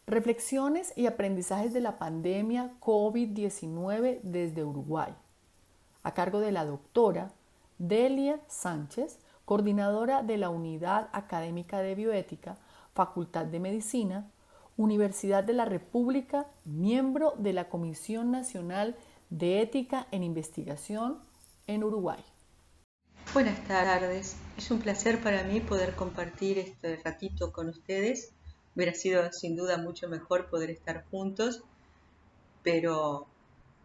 Reflexiones y aprendizajes de la pandemia COVID-19 desde Uruguay, a cargo de la doctora Delia Sánchez, coordinadora de la Unidad Académica de Bioética, Facultad de Medicina, Universidad de la República, miembro de la Comisión Nacional de Ética en Investigación en Uruguay. Buenas tardes, es un placer para mí poder compartir este ratito con ustedes. Hubiera sido sin duda mucho mejor poder estar juntos, pero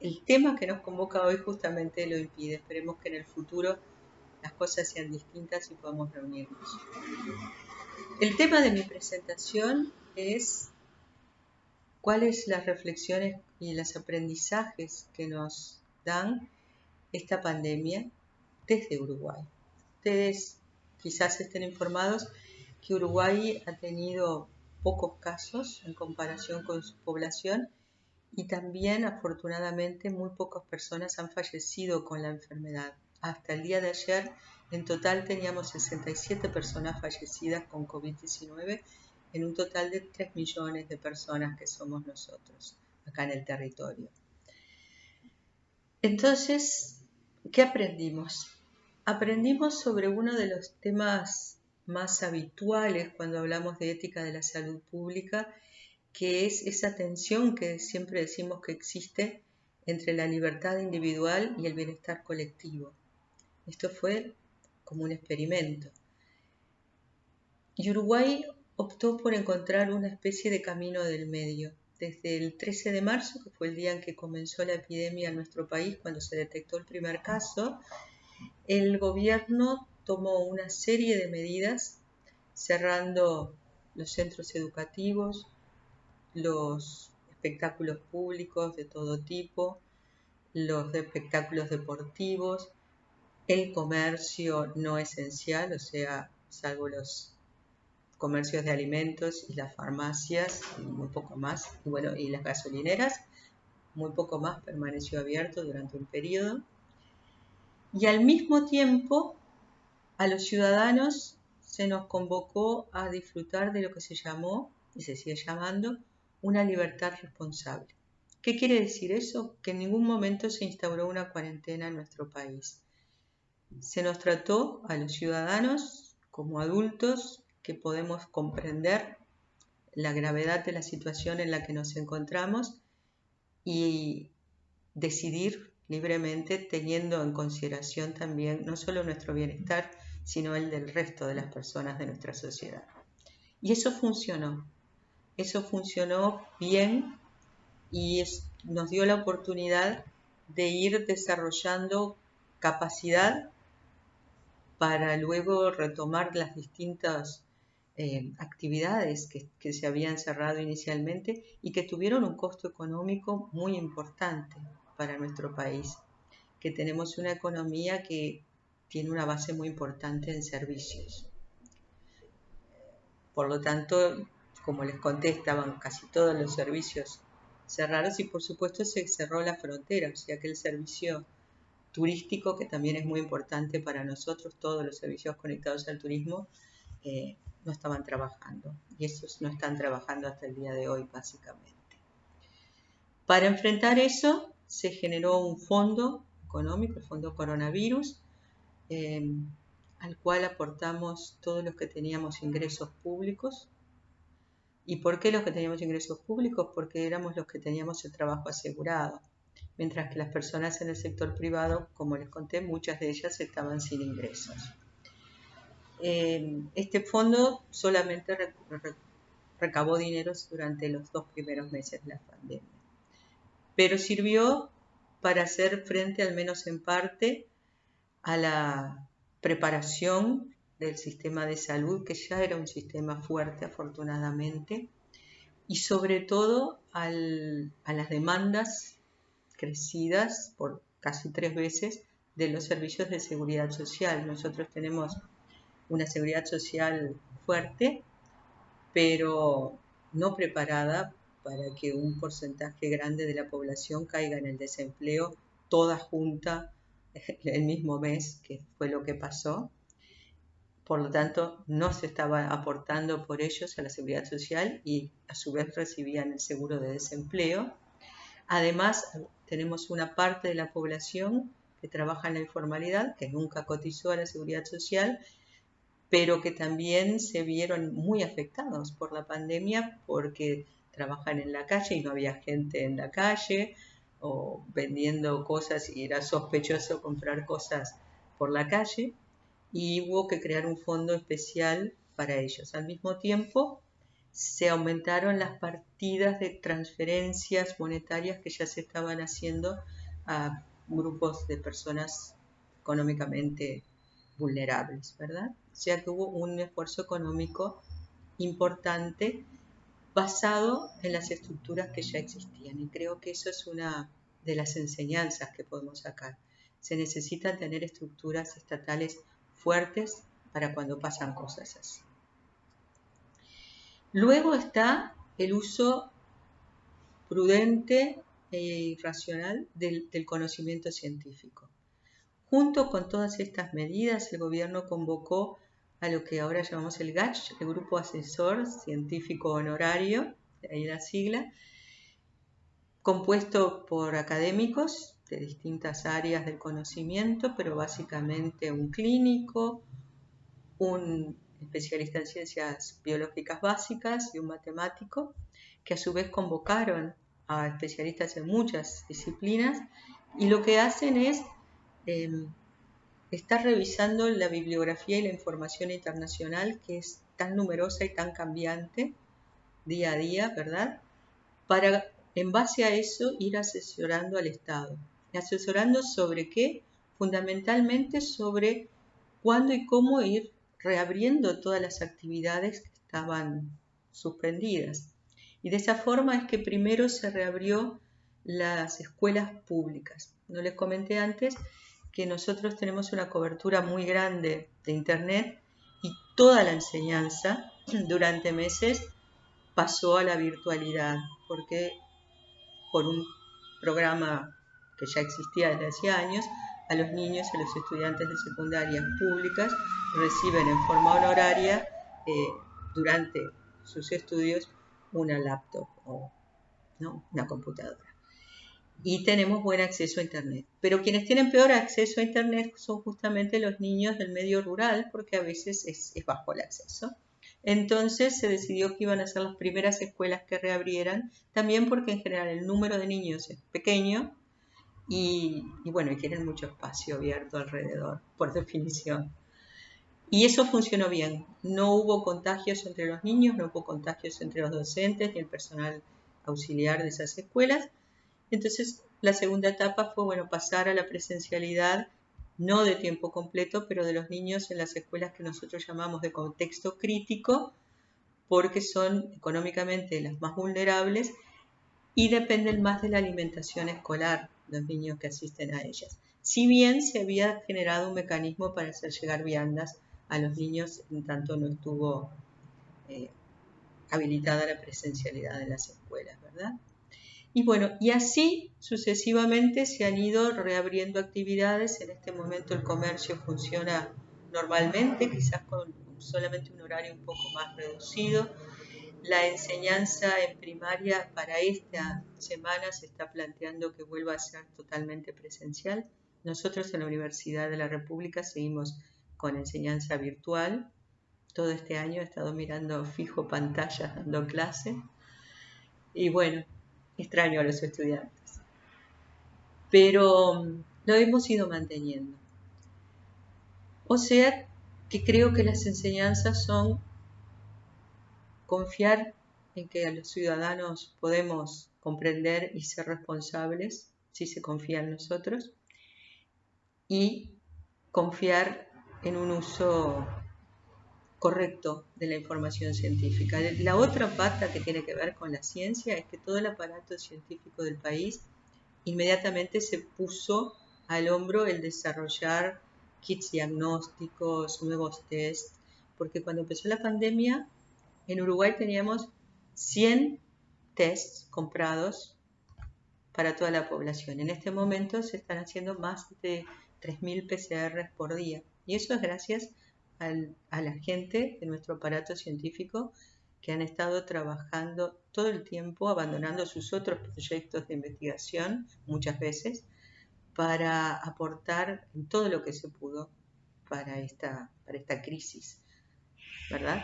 el tema que nos convoca hoy justamente lo impide. Esperemos que en el futuro las cosas sean distintas y podamos reunirnos. El tema de mi presentación es cuáles las reflexiones y los aprendizajes que nos dan esta pandemia desde Uruguay. Ustedes quizás estén informados que Uruguay ha tenido pocos casos en comparación con su población y también afortunadamente muy pocas personas han fallecido con la enfermedad. Hasta el día de ayer en total teníamos 67 personas fallecidas con COVID-19 en un total de 3 millones de personas que somos nosotros acá en el territorio. Entonces, ¿qué aprendimos? Aprendimos sobre uno de los temas más habituales cuando hablamos de ética de la salud pública, que es esa tensión que siempre decimos que existe entre la libertad individual y el bienestar colectivo. Esto fue como un experimento. Y Uruguay optó por encontrar una especie de camino del medio. Desde el 13 de marzo, que fue el día en que comenzó la epidemia en nuestro país, cuando se detectó el primer caso, el gobierno tomó una serie de medidas cerrando los centros educativos, los espectáculos públicos de todo tipo, los espectáculos deportivos, el comercio no esencial, o sea, salvo los comercios de alimentos y las farmacias y muy poco más, y bueno, y las gasolineras, muy poco más permaneció abierto durante un periodo. Y al mismo tiempo, a los ciudadanos se nos convocó a disfrutar de lo que se llamó, y se sigue llamando, una libertad responsable. ¿Qué quiere decir eso? Que en ningún momento se instauró una cuarentena en nuestro país. Se nos trató a los ciudadanos como adultos que podemos comprender la gravedad de la situación en la que nos encontramos y decidir libremente teniendo en consideración también no solo nuestro bienestar, sino el del resto de las personas de nuestra sociedad. Y eso funcionó bien y nos dio la oportunidad de ir desarrollando capacidad para luego retomar las distintas actividades que se habían cerrado inicialmente y que tuvieron un costo económico muy importante para nuestro país, que tenemos una economía que tiene una base muy importante en servicios. Por lo tanto, como les conté, estaban casi todos los servicios cerrados y por supuesto se cerró la frontera, o sea que el servicio turístico, que también es muy importante para nosotros, todos los servicios conectados al turismo, no estaban trabajando y estos no están trabajando hasta el día de hoy básicamente. Para enfrentar eso se generó un fondo económico, el fondo coronavirus, al cual aportamos todos los que teníamos ingresos públicos. ¿Y por qué los que teníamos ingresos públicos? Porque éramos los que teníamos el trabajo asegurado, mientras que las personas en el sector privado, como les conté, muchas de ellas estaban sin ingresos. Este fondo solamente recabó dineros durante los 2 primeros meses de la pandemia, pero sirvió para hacer frente, al menos en parte, a la preparación del sistema de salud, que ya era un sistema fuerte afortunadamente, y sobre todo a las demandas crecidas por casi 3 veces de los servicios de seguridad social. Nosotros tenemos una seguridad social fuerte, pero no preparada para que un porcentaje grande de la población caiga en el desempleo toda junta el mismo mes, que fue lo que pasó. por lo tanto no se estaba aportando por ellos a la seguridad social y a su vez recibían el seguro de desempleo. Además, tenemos una parte de la población que trabaja en la informalidad, que nunca cotizó a la seguridad social, pero que también se vieron muy afectados por la pandemia porque trabajan en la calle y no había gente en la calle, o vendiendo cosas y era sospechoso comprar cosas por la calle, y hubo que crear un fondo especial para ellos. Al mismo tiempo, se aumentaron las partidas de transferencias monetarias que ya se estaban haciendo a grupos de personas económicamente vulnerables, ¿verdad? O sea que hubo un esfuerzo económico importante basado en las estructuras que ya existían, y creo que eso es una de las enseñanzas que podemos sacar. Se necesitan tener estructuras estatales fuertes para cuando pasan cosas así. Luego está el uso prudente e racional del conocimiento científico. Junto con todas estas medidas, el gobierno convocó a lo que ahora llamamos el GACH, el Grupo Asesor Científico Honorario, de ahí la sigla, compuesto por académicos de distintas áreas del conocimiento, pero básicamente un clínico, un especialista en ciencias biológicas básicas y un matemático, que a su vez convocaron a especialistas en muchas disciplinas, y lo que hacen es estar revisando la bibliografía y la información internacional, que es tan numerosa y tan cambiante día a día, ¿verdad? Para, en base a eso, ir asesorando al Estado. ¿Y asesorando sobre qué? Fundamentalmente sobre cuándo y cómo ir reabriendo todas las actividades que estaban suspendidas. Y de esa forma es que primero se reabrió las escuelas públicas. No les comenté antes que nosotros tenemos una cobertura muy grande de Internet, y toda la enseñanza durante meses pasó a la virtualidad, porque por un programa que ya existía desde hacía años, a los niños y a los estudiantes de secundarias públicas reciben en forma honoraria durante sus estudios una laptop o una computadora. Y tenemos buen acceso a Internet. Pero quienes tienen peor acceso a Internet son justamente los niños del medio rural, porque a veces es bajo el acceso. Entonces se decidió que iban a ser las primeras escuelas que reabrieran, también porque en general el número de niños es pequeño y tienen mucho espacio abierto alrededor, por definición. Y eso funcionó bien. No hubo contagios entre los niños, no hubo contagios entre los docentes ni el personal auxiliar de esas escuelas. Entonces, la segunda etapa fue, pasar a la presencialidad, no de tiempo completo, pero de los niños en las escuelas que nosotros llamamos de contexto crítico, porque son económicamente las más vulnerables y dependen más de la alimentación escolar, los niños que asisten a ellas. Si bien se había generado un mecanismo para hacer llegar viandas a los niños, en tanto no estuvo habilitada la presencialidad en las escuelas, ¿verdad? Y así sucesivamente se han ido reabriendo actividades. En este momento el comercio funciona normalmente, quizás con solamente un horario un poco más reducido. La enseñanza en primaria para esta semana se está planteando que vuelva a ser totalmente presencial. Nosotros en la Universidad de la República seguimos con enseñanza virtual. Todo este año he estado mirando fijo pantallas dando clase. Y extraño a los estudiantes, pero lo hemos ido manteniendo. O sea que creo que las enseñanzas son confiar en que a los ciudadanos podemos comprender y ser responsables si se confía en nosotros, y confiar en un uso correcto de la información científica. La otra pata que tiene que ver con la ciencia es que todo el aparato científico del país inmediatamente se puso al hombro el desarrollar kits diagnósticos, nuevos test, porque cuando empezó la pandemia en Uruguay teníamos 100 tests comprados para toda la población. En este momento se están haciendo más de 3.000 PCR por día, y eso es gracias a la gente de nuestro aparato científico que han estado trabajando todo el tiempo, abandonando sus otros proyectos de investigación muchas veces, para aportar en todo lo que se pudo para esta crisis, ¿verdad?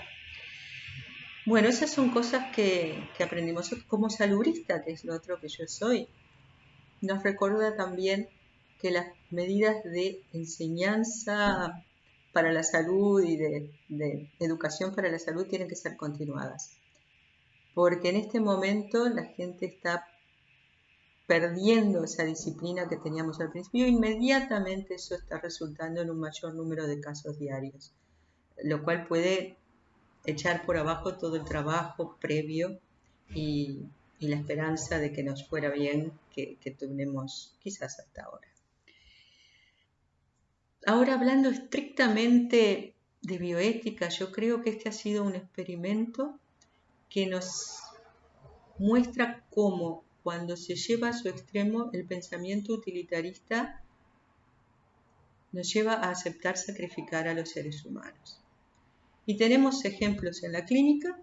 Bueno, esas son cosas que aprendimos como saludista, que es lo otro que yo soy. Nos recuerda también que las medidas de enseñanza para la salud y de educación para la salud tienen que ser continuadas. Porque en este momento la gente está perdiendo esa disciplina que teníamos al principio. Inmediatamente eso está resultando en un mayor número de casos diarios, lo cual puede echar por abajo todo el trabajo previo y la esperanza de que nos fuera bien que tenemos quizás hasta ahora. Ahora, hablando estrictamente de bioética, yo creo que este ha sido un experimento que nos muestra cómo, cuando se lleva a su extremo, el pensamiento utilitarista nos lleva a aceptar sacrificar a los seres humanos. Y tenemos ejemplos en la clínica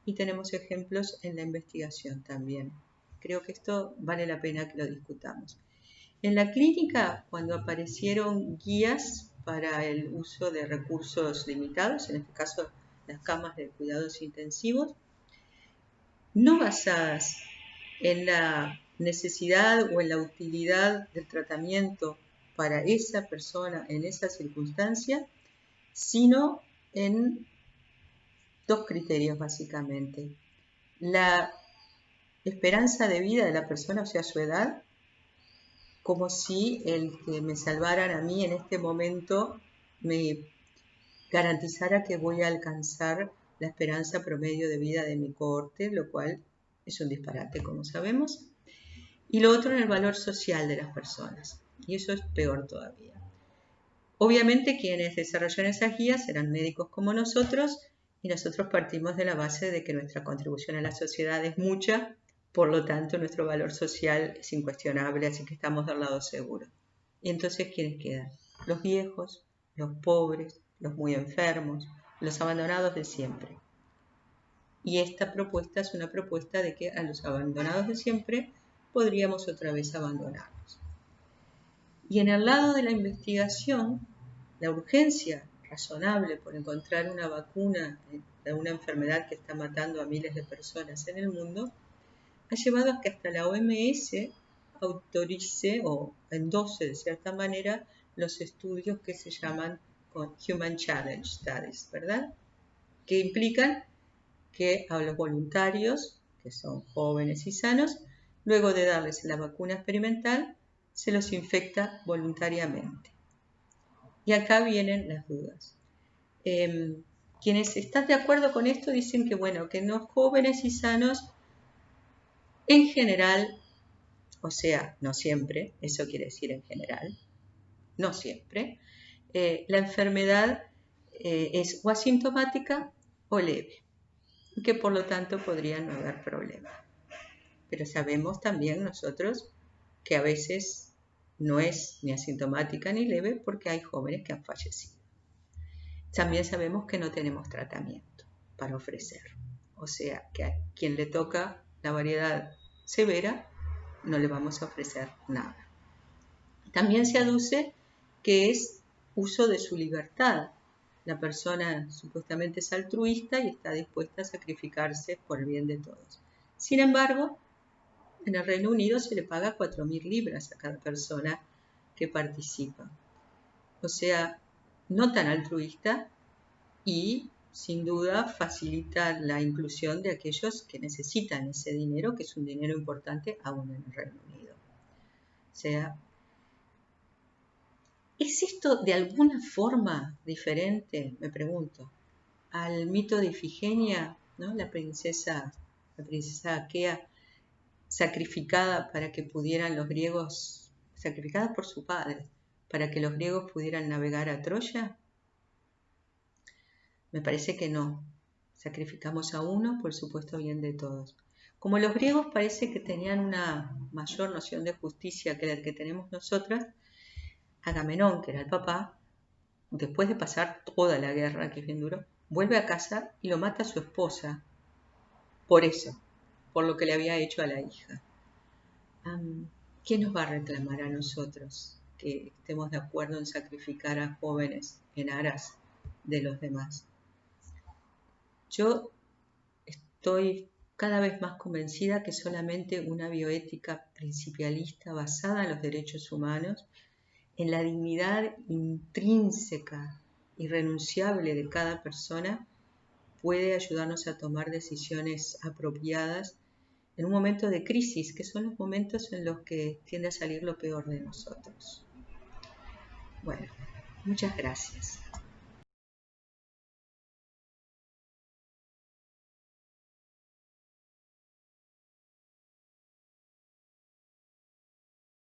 y tenemos ejemplos en la investigación también. Creo que esto vale la pena que lo discutamos. En la clínica, cuando aparecieron guías para el uso de recursos limitados, en este caso las camas de cuidados intensivos, no basadas en la necesidad o en la utilidad del tratamiento para esa persona en esa circunstancia, sino en dos criterios básicamente. La esperanza de vida de la persona, o sea, su edad, como si el que me salvaran a mí en este momento me garantizara que voy a alcanzar la esperanza promedio de vida de mi cohorte, lo cual es un disparate, como sabemos. Y lo otro en el valor social de las personas, y eso es peor todavía. Obviamente quienes desarrollaron esas guías eran médicos como nosotros, y nosotros partimos de la base de que nuestra contribución a la sociedad es mucha, por lo tanto nuestro valor social es incuestionable, así que estamos del lado seguro. Y entonces, ¿quiénes quedan? Los viejos, los pobres, los muy enfermos, los abandonados de siempre. Y esta propuesta es una propuesta de que a los abandonados de siempre podríamos otra vez abandonarlos. Y en el lado de la investigación, la urgencia razonable por encontrar una vacuna de una enfermedad que está matando a miles de personas en el mundo, ha llevado a que hasta la OMS autorice o endose de cierta manera los estudios que se llaman Human Challenge Studies, ¿verdad? Que implican que a los voluntarios, que son jóvenes y sanos, luego de darles la vacuna experimental, se los infecta voluntariamente. Y acá vienen las dudas. Quienes están de acuerdo con esto dicen que, bueno, que los jóvenes y sanos, en general, o sea, no siempre, eso quiere decir en general, no siempre, la enfermedad es o asintomática o leve, y que por lo tanto podría no haber problema. Pero sabemos también nosotros que a veces no es ni asintomática ni leve porque hay jóvenes que han fallecido. También sabemos que no tenemos tratamiento para ofrecer. O sea, que a quien le toca la variedad severa no le vamos a ofrecer nada. También se aduce que es uso de su libertad. La persona supuestamente es altruista y está dispuesta a sacrificarse por el bien de todos. Sin embargo, en el Reino Unido se le paga 4.000 libras a cada persona que participa. O sea, no tan altruista y sin duda facilita la inclusión de aquellos que necesitan ese dinero, que es un dinero importante aún en el Reino Unido. O sea, ¿es esto de alguna forma diferente, me pregunto, al mito de Ifigenia, ¿no? La princesa Aquea, sacrificada para que pudieran los griegos, sacrificada por su padre, para que los griegos pudieran navegar a Troya? Me parece que no. Sacrificamos a uno por supuesto bien de todos. Como los griegos parece que tenían una mayor noción de justicia que la que tenemos nosotras, Agamenón, que era el papá, después de pasar toda la guerra, que es bien duro, vuelve a casa y lo mata a su esposa. Por eso, por lo que le había hecho a la hija. ¿Quién nos va a reclamar a nosotros que estemos de acuerdo en sacrificar a jóvenes en aras de los demás? Yo estoy cada vez más convencida que solamente una bioética principialista basada en los derechos humanos, en la dignidad intrínseca, irrenunciable de cada persona, puede ayudarnos a tomar decisiones apropiadas en un momento de crisis, que son los momentos en los que tiende a salir lo peor de nosotros. Bueno, muchas gracias.